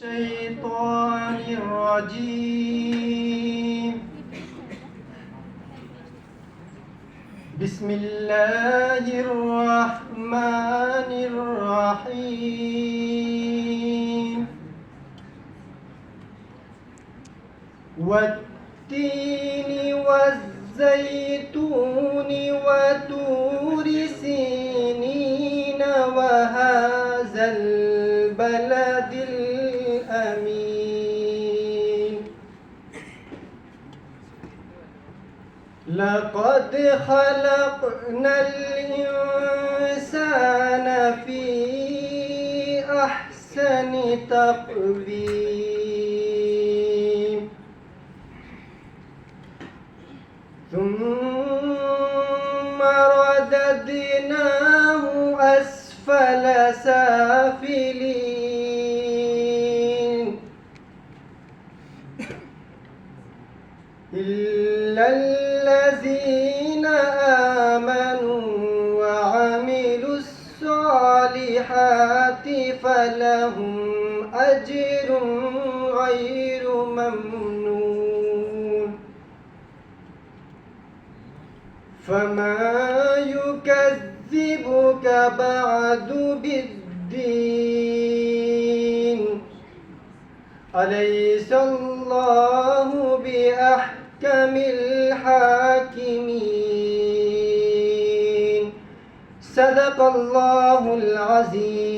الشيطان الرجيم. بسم الله الرحمن الرحيم. والتين والزيتون وطور سينين وهذا البلد الأمين. لقد خلقنا الإنسان في أحسن تقويم ثم رددناه أسفل سافلين إلا الذين آمنوا وعملوا الصالحات فلهم أجر غير ممنون. فما يكذبك بعد بالدين؟ أليس الله بأحكم الحاكمين؟ صدق الله العظيم.